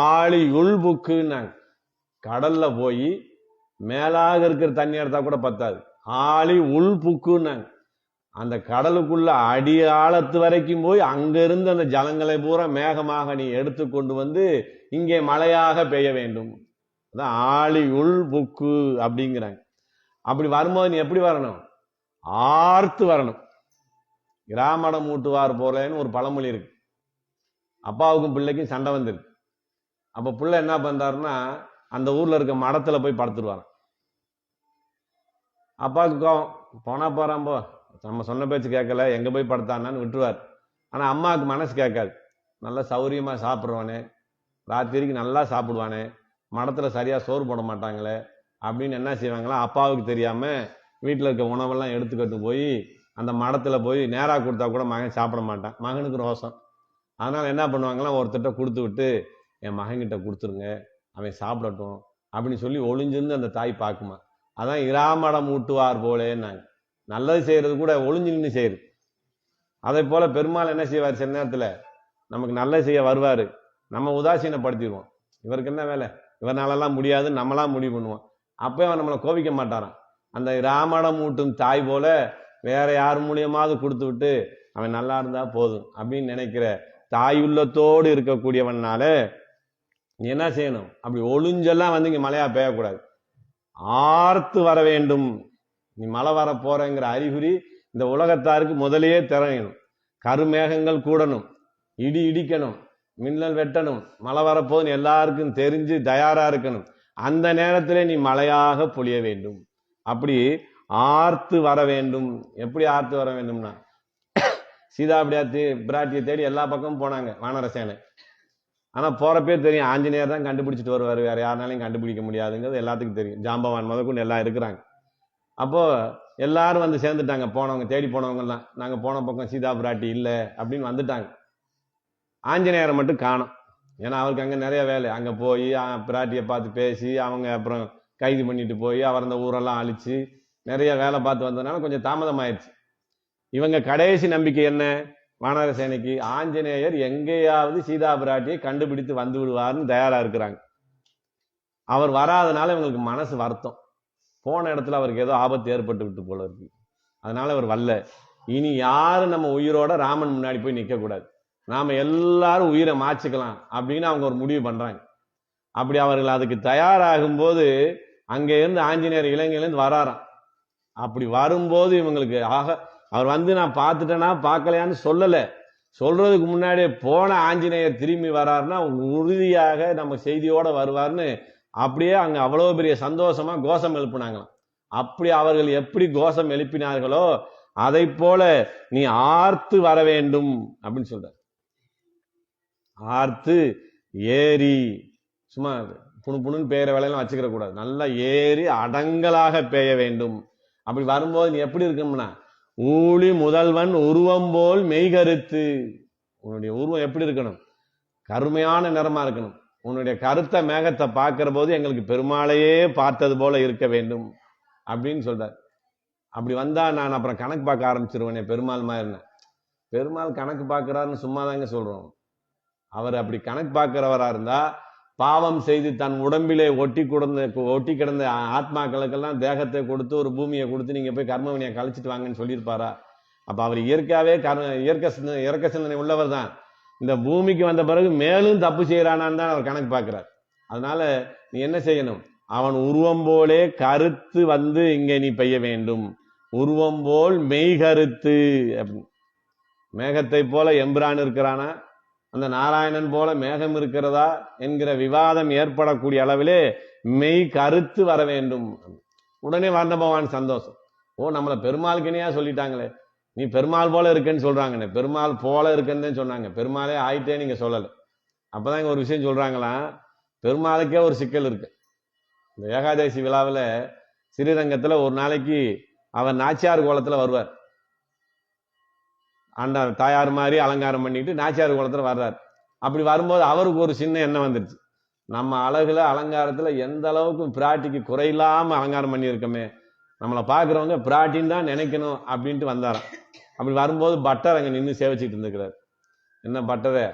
ஆழி உள்புக்குன்னாங்க. கடல்ல போய் மேலாக இருக்கிற தண்ணி எடுத்தா கூட பத்தாது, ஆழி உள்புக்குன்னாங்க. அந்த கடலுக்குள்ள அடி ஆழத்து வரைக்கும் போய் அங்கிருந்து அந்த ஜலங்களை பூரா மேகமாக நீ எடுத்து கொண்டு வந்து இங்கே மழையாக பெய்ய வேண்டும். அதான் ஆழி உள்புக்கு அப்படிங்கிறாங்க. அப்படி வரும்போது நீ எப்படி வரணும்? ஆர்த்து வரணும். கிராமடம் மூட்டுவார் போலேன்னு ஒரு பழமொழி இருக்கு. அப்பாவுக்கும் பிள்ளைக்கும் சண்டை வந்துருக்கு. அப்ப பிள்ளை என்ன பண்றாருன்னா, அந்த ஊர்ல இருக்க மடத்துல போய் படுத்துருவாங்க. அப்பாவுக்கு கோவம், போனா போறான் போ, நம்ம சொன்ன பேச்சு கேட்கல, எங்க போய் படுத்தான்னு விட்டுருவார். ஆனா அம்மாவுக்கு மனசு கேட்காது. நல்லா சௌரியமா சாப்பிடுவானே, ராத்திரிக்கு நல்லா சாப்பிடுவானே, மடத்துல சரியா சோறு போட மாட்டாங்களே அப்படின்னு என்ன செய்வாங்களா, அப்பாவுக்கு தெரியாம வீட்டுல இருக்க உணவெல்லாம் எடுத்துக்கிட்டு போய் அந்த மடத்துல போய் நேரா கொடுத்தா கூட மகன் சாப்பிட மாட்டான். மகனுக்கு ரோசம். அதனால என்ன பண்ணுவாங்களாம், ஒருத்தட்ட கொடுத்து விட்டு என் மகன்கிட்ட கொடுத்துருங்க, அவன் சாப்பிடட்டும் அப்படின்னு சொல்லி ஒளிஞ்சிருந்து அந்த தாய் பார்க்குமா. அதான் இராமடம் ஊட்டுவார் போலேன்னாங்க. நல்லது செய்யறது கூட ஒளிஞ்சு நின்று செய்யுது. அதே போல பெருமாள் என்ன செய்வார், சில நேரத்துல நமக்கு நல்லது செய்ய வருவாரு, நம்ம உதாசீனப்படுத்திடுவோம். இவருக்கு என்ன வேலை, இவனாலெல்லாம் முடியாது, நம்மளாம் முடிவு பண்ணுவோம். அப்போ அவன் நம்மளை கோபிக்க மாட்டாரான். அந்த ராமடம் ஊட்டும் தாய் போல வேற யார் மூலியமாவது கொடுத்து விட்டு அவன் நல்லா இருந்தா போதும் அப்படின்னு நினைக்கிற தாயுள்ளத்தோடு இருக்கக்கூடியவனால நீ என்ன செய்யணும், அப்படி ஒளிஞ்செல்லாம் வந்து இங்க மழையா பெய்யக்கூடாது, ஆர்த்து வர வேண்டும். நீ மழை வர போறங்கிற அறிகுறி இந்த உலகத்தாருக்கு முதலையே தெரியணும். கருமேகங்கள் கூடணும், இடி இடிக்கணும், மின்னல் வெட்டணும், மழை வரப்போதுன்னு எல்லாருக்கும் தெரிஞ்சு தயாரா இருக்கணும். அந்த நேரத்திலே நீ மழையாக பொழிய வேண்டும். அப்படி ஆர்த்து வர வேண்டும். எப்படி ஆர்த்து வர வேண்டும்னா, சீதா பிராட்டியை தேடி எல்லா பக்கமும் போனாங்க வானரசேனை. ஆனா போறப்பே தெரியும் ஆஞ்சநேயர் தான் கண்டுபிடிச்சிட்டு வருவாரு, வேற யாருனாலையும் கண்டுபிடிக்க முடியாதுங்கிறது எல்லாத்துக்கும் தெரியும். ஜாம்பவான் முதற்கொண்டு எல்லாம் இருக்கிறாங்க. அப்போ எல்லாரும் வந்து சேர்ந்துட்டாங்க. போனவங்க தேடி போனவங்க எல்லாம் நாங்க போன பக்கம் சீதா பிராட்டி இல்லை அப்படின்னு வந்துட்டாங்க. ஆஞ்சநேயரை மட்டும் காணோம். ஏன்னா அவருக்கு அங்க நிறைய வேலை. அங்க போய் பிராட்டியை பார்த்து பேசி அவங்க அப்புறம் கைது பண்ணிட்டு போய் அவர் அந்த ஊரெல்லாம் அழிச்சு நிறைய வேலை பார்த்து வந்ததுனால கொஞ்சம் தாமதம் ஆயிடுச்சு. இவங்க கடைசி நம்பிக்கை என்ன? வானரசேனைக்கு ஆஞ்சநேயர் எங்கேயாவது சீதா பிராட்டியை கண்டுபிடித்து வந்து விடுவார்னு தயாரா இருக்கிறாங்க. அவர் வராதனால இவங்களுக்கு மனசு வருத்தம். போன இடத்துல அவருக்கு ஏதோ ஆபத்து ஏற்பட்டு விட்டு போல இருக்கு. அதனால அவர் வரல. இனி யாரும் நம்ம உயிரோட ராமன் முன்னாடி போய் நிக்க கூடாது, நாம எல்லாரும் உயிரை மாச்சுக்கலாம் அப்படின்னு அவங்க ஒரு முடிவு பண்றாங்க. அப்படி அவர்கள் அதுக்கு தயாராகும் போது அங்க இருந்து ஆஞ்சநேயர் இலங்கையிலிருந்து வராராம். அப்படி வரும்போது இவங்களுக்கு அவர் வந்து நான் பார்த்துட்டேனா பார்க்கலையான்னு சொல்லல. சொல்றதுக்கு முன்னாடியே போன ஆஞ்சநேயர் திரும்பி வராருன்னா உறுதியாக நம்ம செய்தியோட வருவார்னு அப்படியே அங்க அவ்வளவு பெரிய சந்தோஷமா கோஷம் எழுப்பினாங்களாம். அப்படி அவர்கள் எப்படி கோஷம் எழுப்பினார்களோ அதை போல நீ ஆர்த்து வர வேண்டும் அப்படின்னு சொல்ற. ஆர்த்து ஏறி சும்மா புணுன்னு பெய்யற வேலையெல்லாம் வச்சுக்கிற கூடாது. நல்லா ஏறி அடங்கலாக பெய்ய வேண்டும். அப்படி வரும்போது நீ எப்படி இருக்கணும்னா, ஊழி முதல்வன் உருவம் போல் மெய்கருத்து. உன்னுடைய உருவம் எப்படி இருக்கணும்? கருமையான நிறமா இருக்கணும். உன்னுடைய கருத்த மேகத்தை பார்க்கிற போது எங்களுக்கு பெருமாளையே பார்த்தது போல இருக்க வேண்டும் அப்படின்னு சொல்றார். அப்படி வந்தா நான் அப்புறம் கணக்கு பார்க்க ஆரம்பிச்சிருவேனே பெருமாள் மாதிரி. பெருமாள் கணக்கு பார்க்கிறாருன்னு சும்மாதாங்க சொல்றோம். அவர் அப்படி கணக்கு பார்க்கிறவரா இருந்தா பாவம் செய்து தன் உடம்பிலே ஒட்டி கிடந்த ஆத்மாக்களுக்கெல்லாம் தேகத்தை கொடுத்து ஒரு பூமியை கொடுத்து நீங்க போய் கர்மவினியை கழிச்சிட்டு வாங்கன்னு சொல்லியிருப்பாரா? அப்ப அவர் இயற்கையாவே இறக்க சிந்தனை உள்ளவர் தான். இந்த பூமிக்கு வந்த பிறகு மேலும் தப்பு செய்யறானான்னு தான் அவர் கணக்கு பார்க்கிறார். அதனால நீ என்ன செய்யணும்? அவன் உருவம் போலே கருத்து வந்து இங்க நீ பெய்ய வேண்டும். உருவம் போல் மெய் கருத்து. மேகத்தை போல எம்பிரான் இருக்கிறானா, அந்த நாராயணன் போல மேகம் இருக்கிறதா என்கிற விவாதம் ஏற்படக்கூடிய அளவிலே மெய் கருத்து வர வேண்டும். உடனே வந்த பகவான் சந்தோஷம். ஓ, நம்மளை பெருமாளுக்கு இணையா சொல்லிட்டாங்களே, நீ பெருமாள் போல இருக்கேன்னு சொல்றாங்கண்ணே. பெருமாள் போல இருக்குன்னு சொன்னாங்க, பெருமாளே ஆயிட்டே நீங்க சொல்லல. அப்பதான் இங்க ஒரு விஷயம் சொல்றாங்களாம். பெருமாளுக்கே ஒரு சிக்கல் இருக்கு. இந்த ஏகாதசி விழாவில் ஸ்ரீரங்கத்துல ஒரு நாளைக்கு அவர் நாச்சியார் கோலத்துல வருவார். ஆண்டா தாயார் மாதிரி அலங்காரம் பண்ணிட்டு நாச்சியார் கோலத்துல வர்றார். அப்படி வரும்போது அவருக்கு ஒரு சின்ன எண்ணம் வந்துருச்சு, நம்ம அழகுல அலங்காரத்துல எந்த அளவுக்கு பிராட்டிக்கு குறையில்லாம அலங்காரம் பண்ணியிருக்கோமே, நம்மளை பாக்குறவங்க பிராட்டின்னு தான் நினைக்கணும் அப்படின்ட்டு வந்தாராம். அப்படி வரும்போது பட்டர் அங்க நின்று சேவிச்சுட்டு இருந்துக்கிறார். என்ன பட்டரை,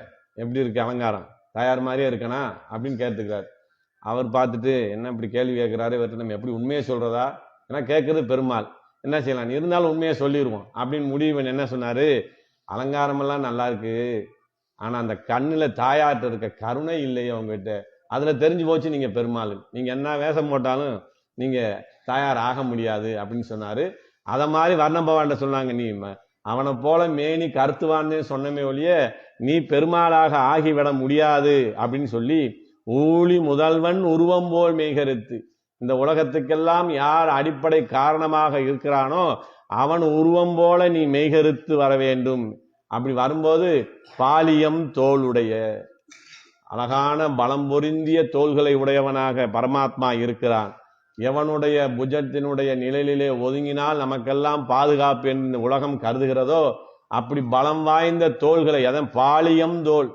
எப்படி இருக்கு அலங்காரம், தாயார் மாதிரியே இருக்கனா அப்படின்னு கேட்டுக்கிறார். அவர் பார்த்துட்டு என்ன இப்படி கேள்வி கேட்கிறாரு, இவர்கிட்ட நம்ம எப்படி உண்மையை சொல்றதா? ஏன்னா கேட்கறது பெருமாள், என்ன செய்யலாம், இருந்தாலும் உண்மையை சொல்லிடுவோம் அப்படின்னு முடிவு. என்ன சொன்னாரு, அலங்காரம் எல்லாம் நல்லா இருக்கு, ஆனா அந்த கண்ணுல தாயார்ட்ட இருக்க கருணை இல்லையே உங்ககிட்ட, அதுல தெரிஞ்சு போச்சு நீங்க பெருமாள், நீங்க என்ன வேஷம் போட்டாலும் நீங்க தாயார் ஆக முடியாது அப்படின்னு சொன்னாரு. அத மாதிரி வர்ணபவான்ட்ட சொன்னாங்க, நீ அவனை போல மேனி கருத்துவான்னு சொன்னமே ஒழிய நீ பெருமாளாக ஆகிவிட முடியாது அப்படின்னு சொல்லி, ஊழி முதல்வன் உருவம் போல் மெய்கருத்து. இந்த உலகத்துக்கெல்லாம் யார் அடிப்படை காரணமாக இருக்கிறானோ அவன் உருவம் போல நீ மெய்கருத்து வர வேண்டும். அப்படி வரும்போது பாலியம் தோளுடைய, அழகான பலம் பொருந்திய தோள்களை உடையவனாக பரமாத்மா இருக்கிறான். எவனுடைய புஜத்தினுடைய நிழலிலே ஒதுங்கினால் நமக்கெல்லாம் பாதுகாப்பு என்று உலகம் கருதுகிறதோ அப்படி பலம் வாய்ந்த தோள்களை, அதன் பாலியம் தோல்,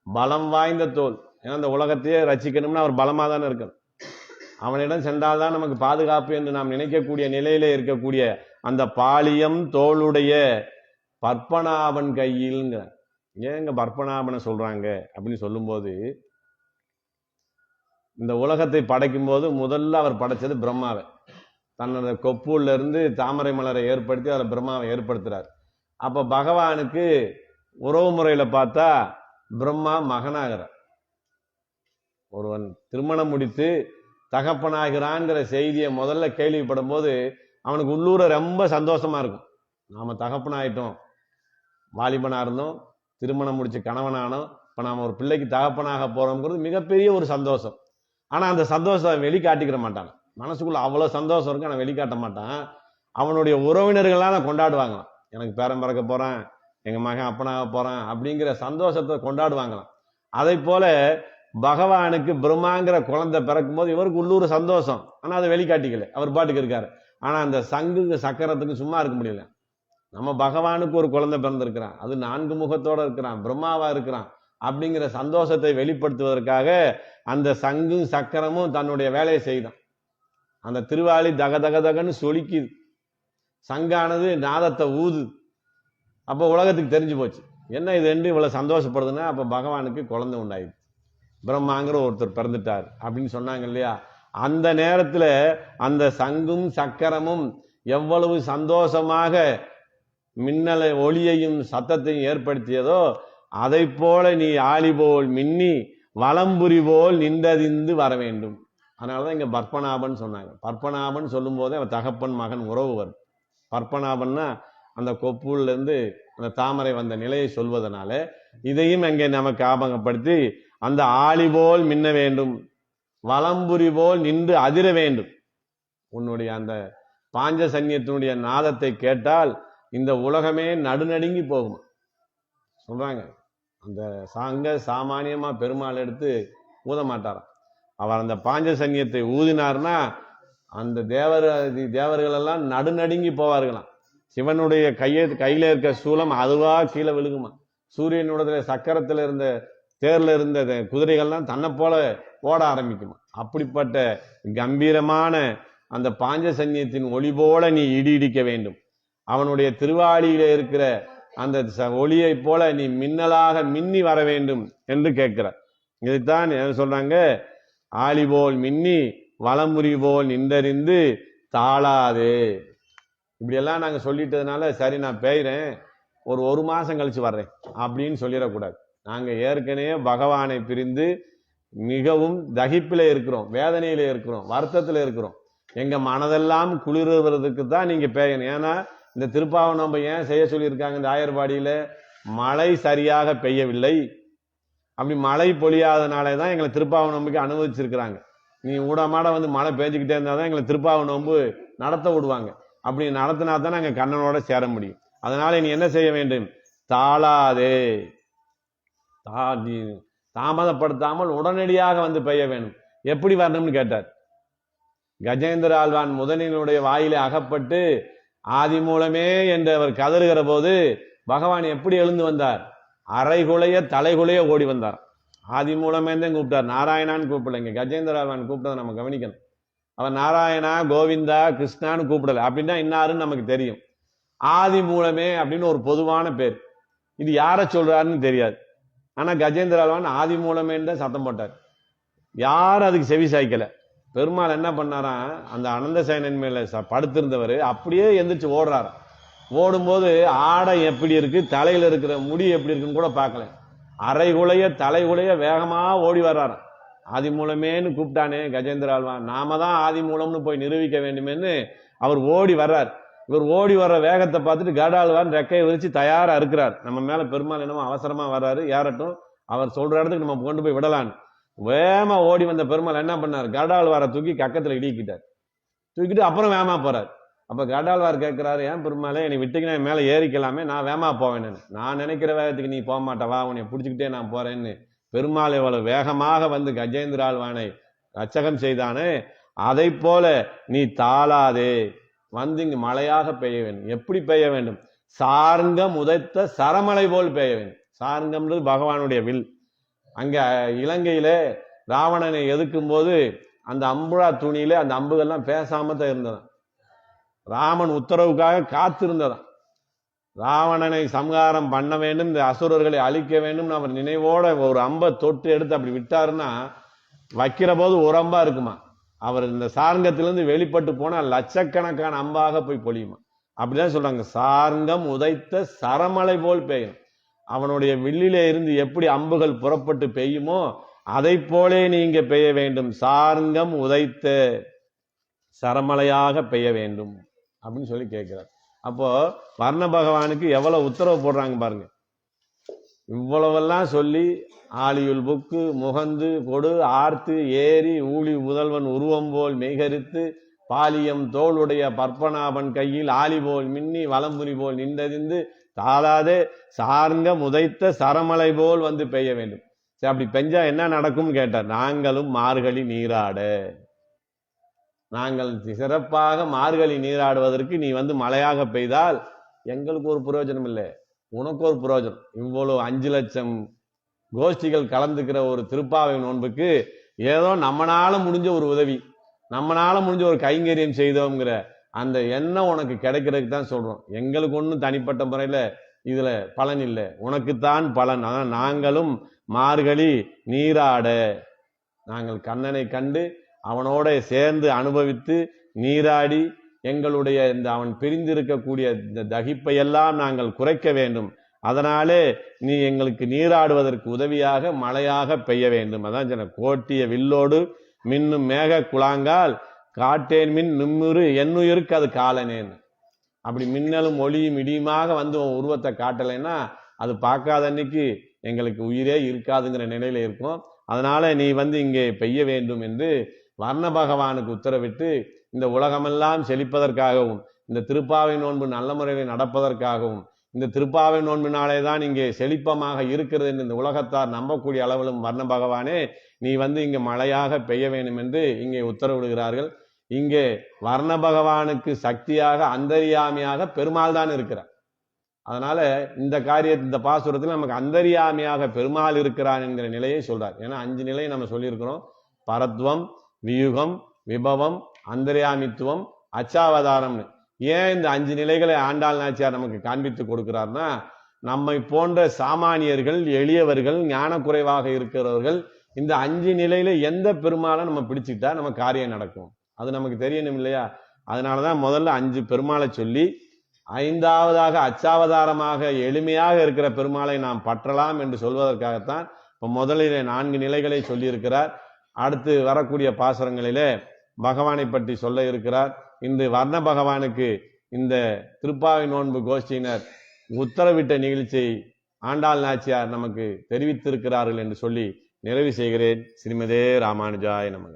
பலம் வாய்ந்த தோல். ஏன்னா அந்த உலகத்தையே ரசிக்கணும்னா அவர் பலமா தானே இருக்கணும். அவனிடம் சென்றால்தான் நமக்கு பாதுகாப்பு என்று நாம் நினைக்கக்கூடிய நிலையிலே இருக்கக்கூடிய அந்த பாலியம் தோளுடைய பற்பனாபன் கையில்ங்க. ஏங்க பற்பனாபனை சொல்றாங்க அப்படின்னு சொல்லும்போது, இந்த உலகத்தை படைக்கும் போது முதல்ல அவர் படைச்சது பிரம்மாவை. தன்னோட கொப்புல இருந்து தாமரை மலரை ஏற்படுத்தி அதில் பிரம்மாவை ஏற்படுத்துறார். அப்ப பகவானுக்கு உறவு முறையில பார்த்தா பிரம்மா மகனாகிறார். ஒருவன் திருமணம் முடித்து தகப்பனாகிறான்கிற செய்தியை முதல்ல கேள்விப்படும் போது அவனுக்கு உள்ளூர ரொம்ப சந்தோஷமா இருக்கும். நாம தகப்பனாயிட்டோம், வாலிபனா இருந்தோம், திருமணம் முடிச்சு கணவனானோம், இப்ப நாம ஒரு பிள்ளைக்கு தகப்பனாக போறோம்ங்கிறது மிகப்பெரிய ஒரு சந்தோஷம். ஆனா அந்த சந்தோஷம் வெளிக்காட்டிக்கிற மாட்டான். மனசுக்குள்ள அவ்வளவு சந்தோஷம் இருக்கு, ஆனா வெளிக்காட்ட மாட்டான். அவனுடைய உறவினர்கள்லாம் கொண்டாடுவாங்களாம். எனக்கு பேரன் பிறக்க போறான், எங்க மகன் அப்பனாக போறான் அப்படிங்கிற சந்தோஷத்தை கொண்டாடுவாங்களாம். அதை போல பகவானுக்கு பிரம்மாங்கிற குழந்தை பிறக்கும் போது இவருக்கு உள்ளூர் சந்தோஷம், ஆனா அதை வெளிக்காட்டிக்கல, அவர் பாட்டுக்கு இருக்காரு. ஆனா அந்த சங்கு சக்கரத்துக்கு சும்மா இருக்க முடியல. நம்ம பகவானுக்கு ஒரு குழந்தை பிறந்திருக்கிறான், அது 4 முகத்தோட இருக்கிறான், பிரம்மாவா இருக்கிறான் அப்படிங்கிற சந்தோஷத்தை வெளிப்படுத்துவதற்காக அந்த சங்கும் சக்கரமும் தன்னுடைய வேலையை செய்தான். அந்த திருவாளி தக தக தகன்னு சொலிக்குது, சங்கானது நாதத்தை ஊது. அப்போ உலகத்துக்கு தெரிஞ்சு போச்சு, என்ன இது ரெண்டு இவ்வளவு சந்தோஷப்படுதுன்னா அப்ப பகவானுக்கு குழந்தை உண்டாயிடுச்சு, பிரம்மாங்கிற ஒருத்தர் பிறந்துட்டார் அப்படின்னு சொன்னாங்க இல்லையா. அந்த நேரத்துல அந்த சங்கும் சக்கரமும் எவ்வளவு சந்தோஷமாக மின்னலை ஒளியையும் சத்தத்தையும் ஏற்படுத்தியதோ அதை போல நீ ஆளி போல் மின்னி வலம்புரி போல் நின்றதிந்து வர வேண்டும். அதனாலதான் இங்க பற்பனாபன் சொன்னாங்க. பற்பனாபன் சொல்லும் போதே அவன் தகப்பன் மகன் உறவு வரும். பற்பனாபன்னா அந்த கொப்புல இருந்து அந்த தாமரை வந்த நிலையை சொல்வதனால இதையும் அங்கே நமக்கு ஆபகப்படுத்தி அந்த ஆளி போல் மின்ன வேண்டும், வலம்புரி போல் நின்று அதிர வேண்டும். உன்னுடைய அந்த பாஞ்சசன்யத்தினுடைய நாதத்தை கேட்டால் இந்த உலகமே நடுநடுங்கி போகும் சொல்றாங்க. அந்த சாங்க சாமானியமா பெருமாள் எடுத்து ஊத மாட்டாராம். அவர் அந்த பாஞ்சசன்யத்தை ஊதினார்னா அந்த தேவர்கள் எல்லாம் நடுநடுங்கி போவார்களாம். சிவனுடைய கையில இருக்க சூலம் அதுவா கீழே விழுகுமா. சூரியனுடைய சக்கரத்துல இருந்த தேர்ல இருந்த குதிரைகள்லாம் தன்னை போல ஓட ஆரம்பிக்குமா. அப்படிப்பட்ட கம்பீரமான அந்த பாஞ்சசன்யத்தின் ஒளி போல நீ இடி இடிக்க வேண்டும். அவனுடைய திருவாளியில இருக்கிற அந்த ஒளியை போல நீ மின்னலாக மின்னி வர வேண்டும் என்று கேட்கிறார். இதைத்தான் சொல்றாங்க, ஆளி போல் மின்னி வலமுறி போல் நின்றறிந்து தாளாதே. இப்படி எல்லாம் நாங்க சொல்லிட்டதுனால சரி நான் பெய்றேன், ஒரு மாசம் கழிச்சு வர்றேன் அப்படின்னு சொல்லிடக்கூடாது. நாங்க ஏற்கனவே பகவானை பிரிந்து மிகவும் தகிப்பில இருக்கிறோம், வேதனையில இருக்கிறோம், வருத்தத்துல இருக்கிறோம். எங்க மனதெல்லாம் குளிர்வதற்கு தான் நீங்க பெய்யணும். ஏன்னா இந்த திருப்பாவனம் நம்ம ஏன் செய்ய சொல்லியிருக்காங்க, இந்த ஆயர்பாடியில மழை சரியாக பெய்யவில்லை. அப்படி மழை பொழியாதனாலே தான் எங்களை திருப்பாவ நோம்புக்கு அனுமதிச்சிருக்கிறாங்க. நீ ஊடமாட வந்து மழை பெஞ்சுக்கிட்டே இருந்தாதான் எங்களை திருப்பாவ நோம்பு நடத்த விடுவாங்க. அப்படி நடத்தினா தான் நாங்க கண்ணனோட சேர முடியும். அதனால நீ என்ன செய்ய வேண்டும், தாளாதே, தாமதப்படுத்தாமல் உடனடியாக வந்து பெய்ய வேண்டும். எப்படி வரணும்னு கேட்டார். கஜேந்திர ஆழ்வான் முதனினுடைய வாயிலே அகப்பட்டு ஆதி மூலமே என்று அவர் கதறுகிற போது பகவான் எப்படி எழுந்து வந்தார், அரைகுலைய தலைகுலைய ஓடி வந்தார். ஆதி மூலமே தான் கூப்பிட்டார், நாராயணான்னு கூப்பிடலைங்க. கஜேந்திர ஆழ்வான் கூப்பிட்டதை நம்ம கவனிக்கணும். அவர் நாராயணா கோவிந்தா கிருஷ்ணான்னு கூப்பிடல, அப்படின்னா இன்னாருன்னு நமக்கு தெரியும். ஆதி மூலமே அப்படின்னு ஒரு பொதுவான பேர், இது யார சொல்றாருன்னு தெரியாது. ஆனா கஜேந்திர ஆழ்வான் ஆதி மூலமேன்னு தான் சத்தம் போட்டார். யாரும் அதுக்கு செவி சாய்க்கல. பெருமாள் என்ன பண்ணாராம், அந்த அனந்த சேனன் மேல படுத்திருந்தவர் அப்படியே எந்திரிச்சு ஓடுறாரு. ஓடும்போது ஆடை எப்படி இருக்கு, தலையில இருக்கிற முடி எப்படி இருக்குன்னு கூட பார்க்கல. அரைகுலைய தலைகுலைய வேகமா ஓடி வர்றாரு. ஆதி மூலமேன்னு கூப்பிட்டானே கஜேந்திர ஆழ்வான், நாம தான் ஆதி மூலம்னு போய் நிரூபிக்க வேண்டுமேன்னு அவர் ஓடி வர்றார். இவர் ஓடி வர்ற வேகத்தை பார்த்துட்டு கடாழ்வான் ரெக்கையை விரிச்சு தயாரா இருக்கிறார். நம்ம மேல பெருமாள் என்னமோ அவசரமா வர்றாரு, ஏறட்டும் அவர் சொல்ற இடத்துக்கு நம்ம கொண்டு போய் விடலான்னு வேகமா ஓடி வந்த பெருமாள் என்ன பண்ணார், கடாழ்வாரை தூக்கி கக்கத்துல இடிக்கிட்டார். தூக்கிட்டு அப்புறம் வேகமா போறாரு. அப்ப கடாழ்வார் கேட்கிறாரு, ஏன் பெருமாளே என்னை விட்டுக்கு நான் மேல ஏறிக்கலாமே, நான் வேகமா போவேன்னு. நான் நினைக்கிற வேகத்துக்கு நீ போக மாட்டவா, உன்னை பிடிச்சிக்கிட்டே நான் போறேன்னு பெருமாள் எவ்வளவு வேகமாக வந்து கஜேந்திர ஆழ்வானை ரட்சகம் செய்தானே, அதை போல நீ தாளாதே வந்து இங்கு மழையாக பெய்ய வேண்டும். எப்படி பெய்ய வேண்டும், சார்ங்கம் உதைத்த சரமலை போல் பெய்ய வேண்டும். சார்ங்கம்ன்றது பகவானுடைய வில். அங்க இலங்கையில ராவணனை எதிர்க்கும் போது அந்த அம்புழா துணியில அந்த அம்புகள்லாம் பேசாம தான் இருந்ததான். ராமன் உத்தரவுக்காக காத்திருந்ததான். ராவணனை சம்ஹாரம் பண்ண வேண்டும், இந்த அசுரர்களை அழிக்க வேண்டும் அவர் நினைவோட ஒரு அம்பை தொட்டு எடுத்து அப்படி விட்டாருன்னா வைக்கிற போது ஒரு அம்பா இருக்குமா, அவர் இந்த சார்ங்கத்திலிருந்து வெளிப்பட்டு போனா லட்சக்கணக்கான அம்பாக போய் பொழியுமா. அப்படிதான் சொல்றாங்க, சார்ங்கம் உதைத்த சரமலை போல் பெய்யும். அவனுடைய வில்லிலே இருந்து எப்படி அம்புகள் புறப்பட்டு பெய்யுமோ அதை போலே நீங்க பெய்ய வேண்டும். சார்ங்கம் உதைத்த சரமலையாக பெய்ய வேண்டும். அப்படின்னு சொல்லி கேட்கிறார். அப்போ வர்ண பகவானுக்கு எவ்வளவு உத்தரவு போடுறாங்க பாருங்க. இவ்வளவெல்லாம் சொல்லி ஆலியுள் புக்கு முகந்து கொடு ஆர்த்து ஏறி ஊழி முதல்வன் உருவம் போல் மெய்கரித்து பாலியம் தோளுடைய பற்பனாபன் கையில் ஆலி போல் மின்னி வலம்புரி போல் நின்றதிந்து தாளாதே சார்ங்க முதைத்த சரமலை போல் வந்து பெய்ய வேண்டும். சரி, அப்படி பெஞ்சா என்ன நடக்கும் கேட்டார். நாங்களும் மார்கழி நீராட, நாங்கள் சிறப்பாக மார்கழி நீராடுவதற்கு நீ வந்து மழையாக பெய்தால் எங்களுக்கு ஒரு பிரயோஜனம் இல்லை, உனக்கு ஒரு பிரயோஜனம். இவ்வளவு 5 லட்சம் கோஷ்டிகள் கலந்துக்கிற ஒரு திருப்பாவை நோன்புக்கு ஏதோ நம்மனால முடிஞ்ச ஒரு உதவி, நம்மனால முடிஞ்ச ஒரு கைங்கரியம் செய்தோங்கிற அந்த எண்ணம் உனக்கு கிடைக்கிறதுக்கு தான் சொல்றோம். எங்களுக்கு ஒன்றும் தனிப்பட்ட முறையில இதுல பலன் இல்லை, உனக்குத்தான் பலன். ஆனால் நாங்களும் மார்கழி நீராட, நாங்கள் கண்ணனை கண்டு அவனோட சேர்ந்து அனுபவித்து நீராடி எங்களுடைய இந்த அவன் பிரிந்திருக்கக்கூடிய இந்த தகிப்பையெல்லாம் நாங்கள் குறைக்க வேண்டும். அதனாலே நீ எங்களுக்கு நீராடுவதற்கு உதவியாக மழையாக பெய்ய வேண்டும். அதான் சொன்ன கோட்டிய வில்லோடு மின்னும் மேக குழாங்கால் காட்டேன் மின் நிம்முரு என்னுயிருக்கு அது காலனேன்னு. அப்படி மின்னலும் ஒளியும் இடியுமாக வந்து உருவத்தை காட்டலைன்னா அது பார்க்காத அன்னைக்கு எங்களுக்கு உயிரே இருக்காதுங்கிற நிலையில இருக்கும். அதனால நீ வந்து இங்கே பெய்ய வேண்டும் என்று வர்ண பகவானுக்கு உத்தரவிட்டு இந்த உலகமெல்லாம் செழிப்பதற்காகவும் இந்த திருப்பாவை நோன்பு நல்ல முறையில் நடப்பதற்காகவும் இந்த திருப்பாவை நோன்பினாலே தான் இங்கே செழிப்பமாக இருக்கிறது என்று இந்த உலகத்தார் நம்பக்கூடிய அளவிலும் வர்ண பகவானே நீ வந்து இங்கே மழையாக பெய்ய வேண்டும் என்று இங்கே உத்தரவிடுகிறார்கள். இங்கே வர்ண பகவானுக்கு சக்தியாக அந்தரியாமியாக பெருமாள் தான் இருக்கிறார். அதனால இந்த இந்த பாசுரத்தில் நமக்கு அந்தரியாமியாக பெருமாள் இருக்கிறான் என்கிற நிலையை சொல்றார். ஏன்னா 5 நிலையை நம்ம சொல்லியிருக்கிறோம். பரத்வம், வியுகம், விபவம், அந்தரியாமித்துவம், அச்சாவதாரம்னு. ஏன் இந்த 5 நிலைகளை ஆண்டாள் நாச்சியார் நமக்கு காண்பித்து கொடுக்கிறார்னா, நம்மை போன்ற சாமானியர்கள் எளியவர்கள் ஞான குறைவாக இருக்கிறவர்கள் இந்த 5 நிலையில எந்த பெருமாளை நம்ம பிடிச்சிட்டா நம்ம காரியம் நடக்கும், அது நமக்கு தெரியணும் இல்லையா? அதனாலதான் முதல்ல 5 பெருமாளை சொல்லி 5ஆவதாக அச்சாவதாரமாக எளிமையாக இருக்கிற பெருமாளை நாம் பற்றலாம் என்று சொல்வதற்காகத்தான் இப்ப முதலிலே 4 நிலைகளை சொல்லியிருக்கிறார். அடுத்து வரக்கூடிய பாசுரங்களிலே பகவானை பற்றி சொல்ல இருக்கிறார். இன்று வர்ண பகவானுக்கு இந்த திருப்பாவை நோன்பு கோஷ்டியினர் உத்தரவிட்ட நிகழ்ச்சியை ஆண்டாள் நாச்சியார் நமக்கு தெரிவித்திருக்கிறார்கள் என்று சொல்லி நிறைவு செய்கிறேன். ஸ்ரீமதே ராமானுஜாய நமக.